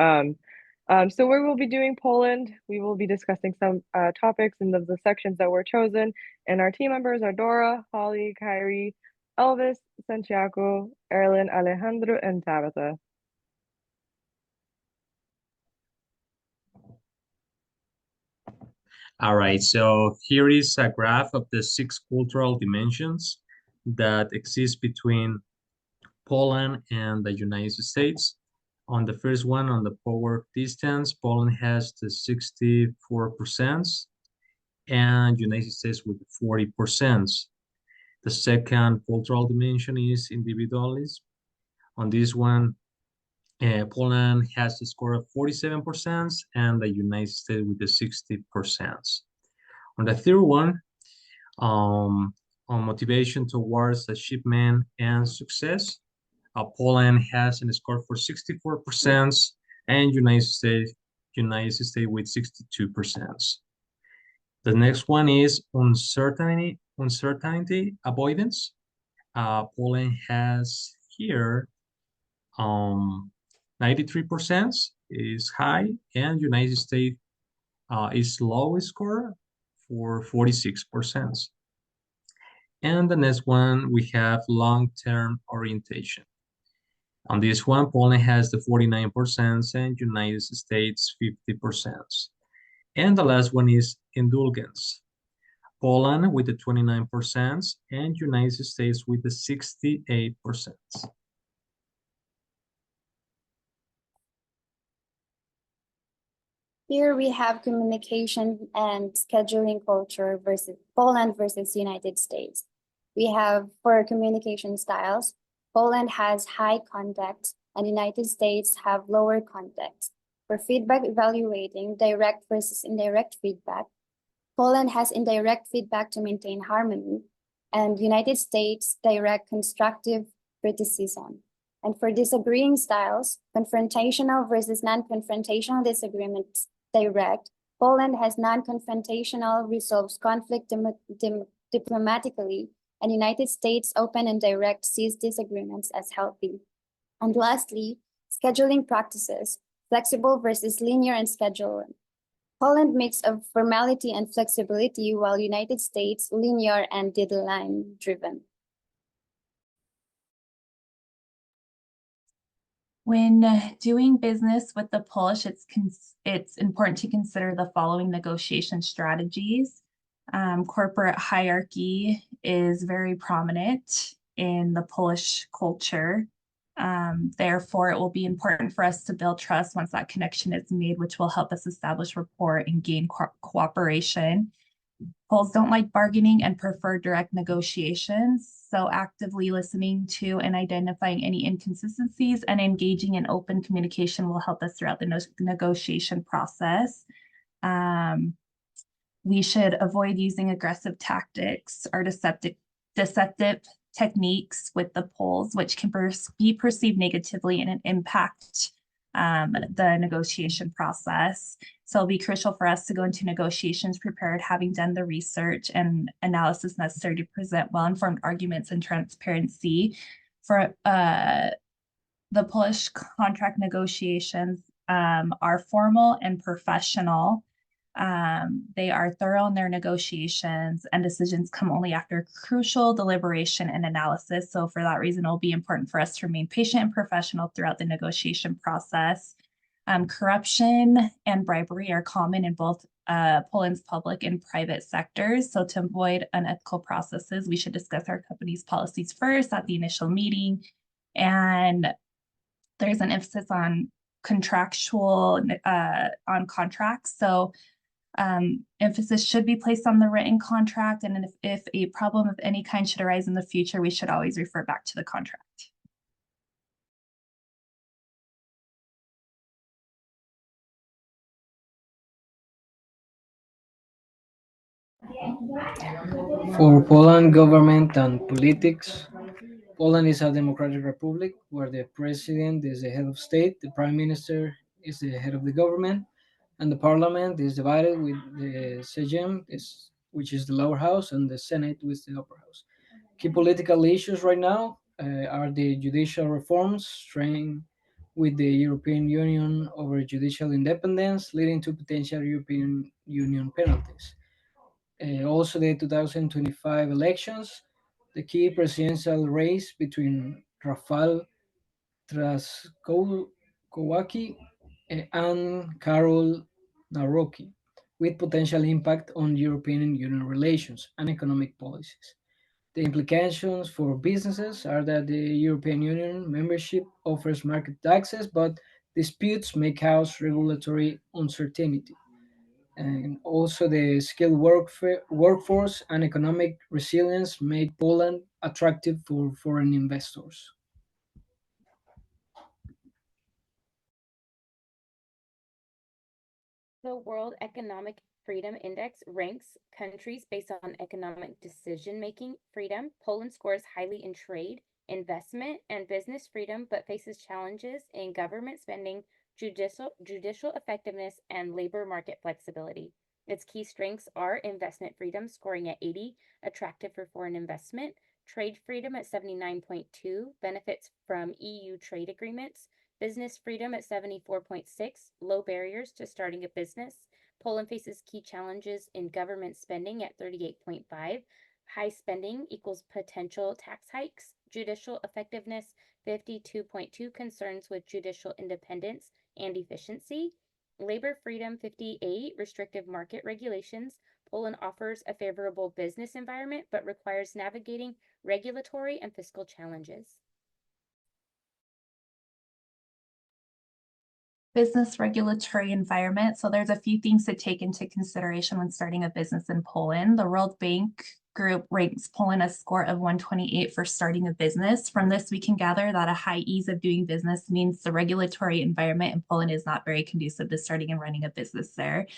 So we will be doing Poland. We will be discussing some topics in the sections that were chosen. And our team members are Dora, Holly, Kyrie, Elvis, Santiago, Erlen, Alejandro, and Tabitha. All right, so here is a graph of the 6 cultural dimensions that exist between Poland and the United States. On the first one, on the power distance, Poland has the 64% and United States with 40%. The second cultural dimension is individualism. On this one, Poland has a score of 47% and the United States with the 60%. On the third one, on motivation towards achievement and success, Poland has a score for 64% and United States with 62%. The next one is uncertainty avoidance. Poland has here 93% is high, and United States is low score for 46%. And the next one, we have long-term orientation. On this one, Poland has the 49% and United States 50%. And the last one is indulgence. Poland with the 29% and United States with the 68%. Here we have communication and scheduling culture versus Poland versus United States. We have for communication styles, Poland has high context and United States have lower context. For feedback evaluating direct versus indirect feedback, Poland has indirect feedback to maintain harmony, and United States direct constructive criticism. And for disagreeing styles, confrontational versus non-confrontational disagreements direct, Poland has non-confrontational, resolves conflict diplomatically, and United States open and direct sees disagreements as healthy. And lastly, scheduling practices, flexible versus linear and scheduling. Poland mix of formality and flexibility, while United States linear and deadline driven. When doing business with the Polish, it's important to consider the following negotiation strategies. Corporate hierarchy is very prominent in the Polish culture. Therefore, it will be important for us to build trust once that connection is made, which will help us establish rapport and gain cooperation. Poles don't like bargaining and prefer direct negotiations. So actively listening to and identifying any inconsistencies and engaging in open communication will help us throughout the negotiation process. We should avoid using aggressive tactics or deceptive techniques with the Poles, which can be perceived negatively and impact the negotiation process. So it'll be crucial for us to go into negotiations prepared, having done the research and analysis necessary to present well-informed arguments and transparency. For the Polish contract negotiations are formal and professional. They are thorough in their negotiations, and decisions come only after crucial deliberation and analysis. So for that reason, it'll be important for us to remain patient and professional throughout the negotiation process. Corruption and bribery are common in both Poland's public and private sectors. So to avoid unethical processes, we should discuss our company's policies first at the initial meeting. And there's an emphasis on contractual, on contracts. So emphasis should be placed on the written contract, and if a problem of any kind should arise in the future, we should always refer back to the contract. For Poland government and politics, Poland is a democratic republic where the president is the head of state, the prime minister is the head of the government, and the parliament is divided with the Sejm, which is the lower house, and the Senate, which is the upper house. Key political issues right now are the judicial reforms, with the European Union over judicial independence, leading to potential European Union penalties. Also, the 2025 elections, the key presidential race between Rafał Trzaskowski and Karol Nawrocki, with potential impact on European Union relations and economic policies. The implications for businesses are that the European Union membership offers market access, but disputes may cause regulatory uncertainty. And also, the skilled workforce and economic resilience make Poland attractive for foreign investors. The World Economic Freedom Index ranks countries based on economic decision-making freedom. Poland scores highly in trade, investment, and business freedom, but faces challenges in government spending, judicial effectiveness, and labor market flexibility. Its key strengths are investment freedom, scoring at 80, attractive for foreign investment, trade freedom at 79.2, benefits from EU trade agreements, business freedom at 74.6, low barriers to starting a business. Poland faces key challenges in government spending at 38.5. High spending equals potential tax hikes. Judicial effectiveness 52.2, concerns with judicial independence and efficiency. Labor freedom 58, restrictive market regulations. Poland offers a favorable business environment but requires navigating regulatory and fiscal challenges. Business regulatory environment. So there's a few things to take into consideration when starting a business in Poland. The World Bank Group ranks Poland a score of 128 for starting a business. From this, we can gather that a high ease of doing business means the regulatory environment in Poland is not very conducive to starting and running a business there.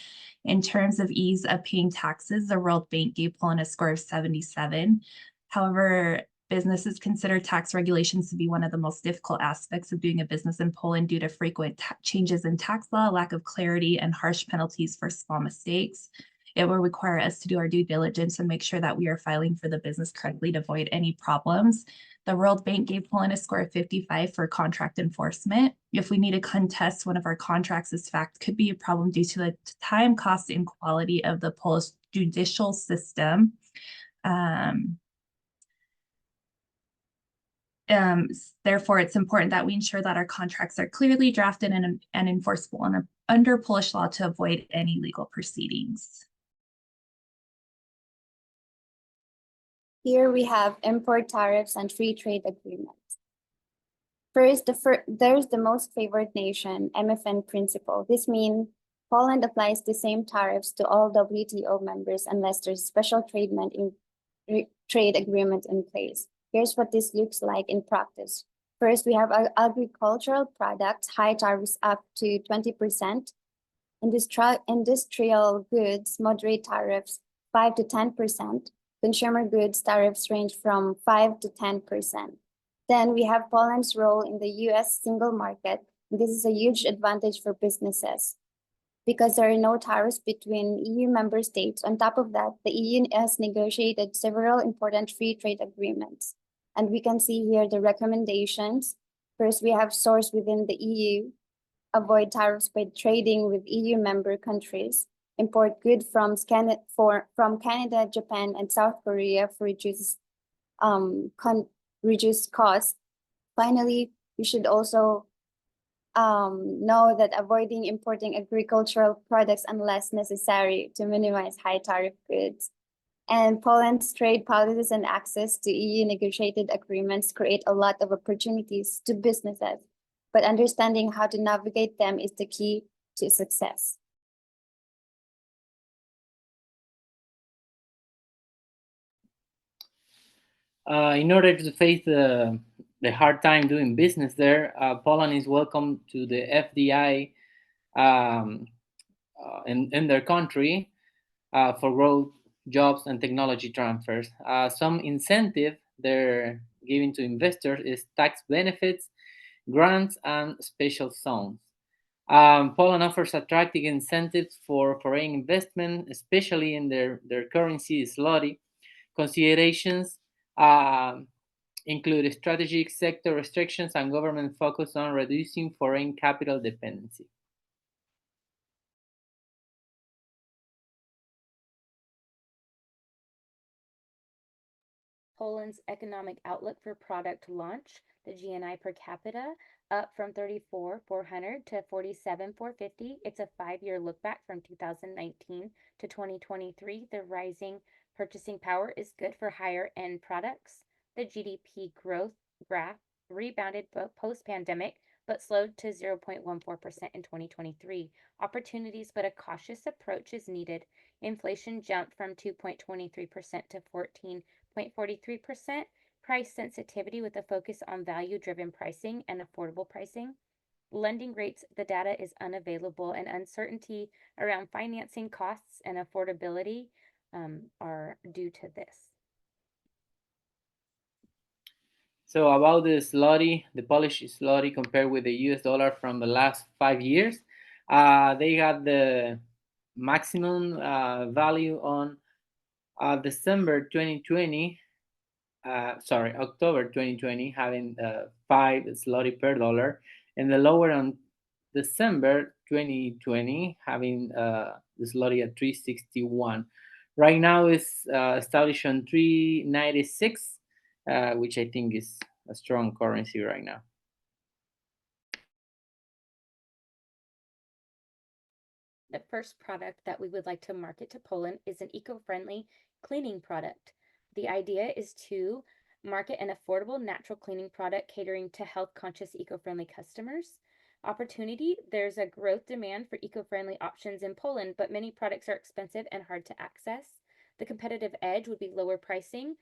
In terms of ease of paying taxes, the World Bank gave Poland a score of 77. However, businesses consider tax regulations to be one of the most difficult aspects of doing a business in Poland due to frequent changes in tax law, lack of clarity, and harsh penalties for small mistakes. It will require us to do our due diligence and make sure that we are filing for the business correctly to avoid any problems. The World Bank gave Poland a score of 55 for contract enforcement. If we need to contest one of our contracts, this fact could be a problem due to the time, cost, and quality of the Polish judicial system. Therefore, it's important that we ensure that our contracts are clearly drafted and enforceable under Polish law to avoid any legal proceedings. Here we have import tariffs and free trade agreements. First, there's the most favored nation, MFN principle. This means Poland applies the same tariffs to all WTO members unless there's special trade agreement in place. Here's what this looks like in practice. First, we have agricultural products, high tariffs up to 20%. Industrial goods, moderate tariffs 5 to 10%. Consumer goods tariffs range from 5 to 10%. Then we have Poland's role in the US single market. This is a huge advantage for businesses because there are no tariffs between EU member states. On top of that, the EU has negotiated several important free trade agreements. And we can see here the recommendations. First, we have source within the EU, avoid tariffs by trading with EU member countries, import goods from Canada, Japan, and South Korea for reduced costs. Finally, we should also know that avoiding importing agricultural products unless necessary to minimize high tariff goods. And Poland's trade policies and access to EU negotiated agreements create a lot of opportunities to businesses, but understanding how to navigate them is the key to success. In order to face the hard time doing business there, Poland is welcome to the FDI in their country for growth, jobs, and technology transfers. Some incentive they're giving to investors is tax benefits, grants, and special zones. Poland offers attractive incentives for foreign investment, especially in their currency, zloty. Considerations include strategic sector restrictions and government focus on reducing foreign capital dependency. Poland's economic outlook for product launch, the GNI per capita, up from 34,400 to 47,450. It's a 5-year look back from 2019 to 2023. The rising purchasing power is good for higher end products. The GDP growth graph rebounded post-pandemic, but slowed to 0.14% in 2023. Opportunities, but a cautious approach is needed. Inflation jumped from 2.23% to 14.43%, price sensitivity with a focus on value-driven pricing and affordable pricing. Lending rates, the data is unavailable, and uncertainty around financing costs and affordability are due to this. So about the zloty, the Polish zloty compared with the US dollar from the last 5 years, they got the maximum value on October 2020, having 5 zloty per dollar, and the lower on December 2020, having the zloty at 361. Right now it's established on 396, which I think is a strong currency right now. The first product that we would like to market to Poland is an eco-friendly cleaning product. The idea is to market an affordable natural cleaning product catering to health-conscious eco-friendly customers. Opportunity, there's a growth demand for eco-friendly options in Poland, but many products are expensive and hard to access. The competitive edge would be lower pricing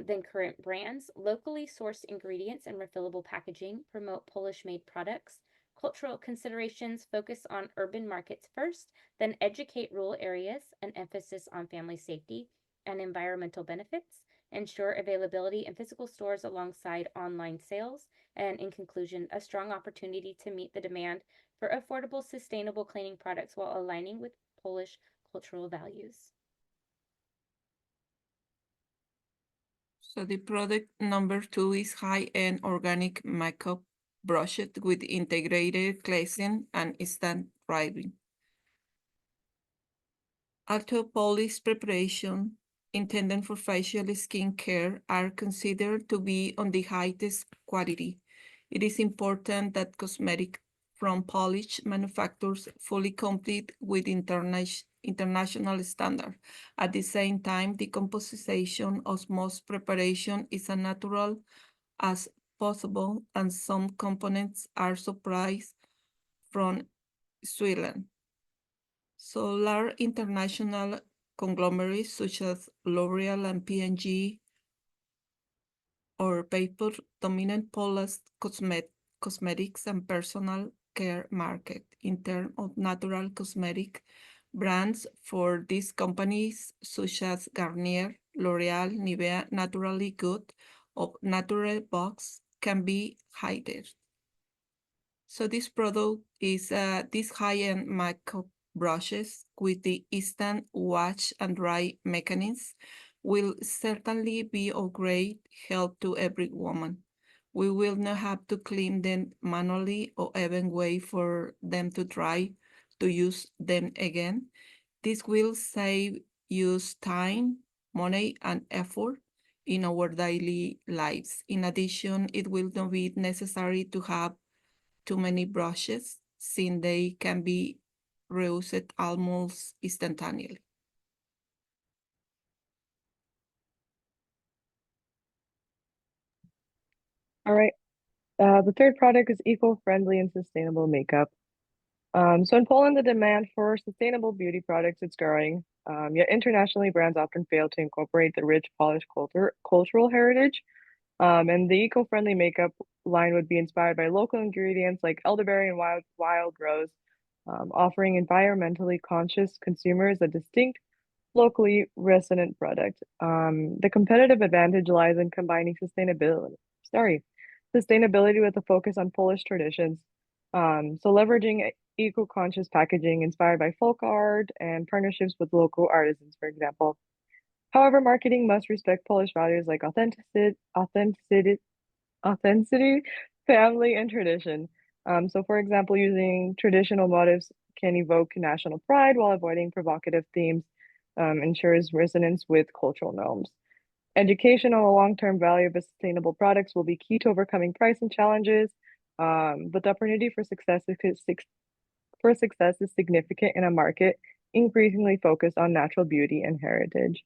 than current brands. Locally sourced ingredients and refillable packaging promote Polish-made products. Cultural considerations focus on urban markets first, then educate rural areas, an emphasis on family safety and environmental benefits, ensure availability in physical stores alongside online sales, and in conclusion, a strong opportunity to meet the demand for affordable, sustainable cleaning products while aligning with Polish cultural values. So the product number 2 is high-end organic makeup brushes with integrated cleansing and instant drying. Alto Polish preparation intended for facial skin care are considered to be on the highest quality. It is important that cosmetics from Polish manufacturers fully compete with international standards. At the same time, the composition of most preparation is as natural as possible, and some components are supplied from Switzerland. So large international conglomerates such as L'Oreal and P&G or paper dominant Polish cosmetics and personal care market. In terms of natural cosmetic brands for these companies such as Garnier, L'Oreal, Nivea, Naturally Good, or Nature Box can be hidden. So this product is these high-end makeup brushes with the instant wash and dry mechanism will certainly be of great help to every woman. We will not have to clean them manually or even wait for them to dry to use them again. This will save us time, money, and effort in our daily lives. In addition, it will not be necessary to have too many brushes, since they can be reused almost instantaneously. All right. The third product is eco-friendly and sustainable makeup. So in Poland, the demand for sustainable beauty products is growing. Yet internationally, brands often fail to incorporate the rich Polish cultural heritage. And the eco-friendly makeup line would be inspired by local ingredients like elderberry and wild rose, offering environmentally conscious consumers a distinct, locally resonant product. The competitive advantage lies in combining sustainability with a focus on Polish traditions. So leveraging eco-conscious packaging inspired by folk art and partnerships with local artisans, for example. However, marketing must respect Polish values like authenticity, family, and tradition. So for example, using traditional motifs can evoke national pride while avoiding provocative themes, ensures resonance with cultural norms. Education on the long-term value of sustainable products will be key to overcoming pricing challenges. But the opportunity for success is significant in a market increasingly focused on natural beauty and heritage.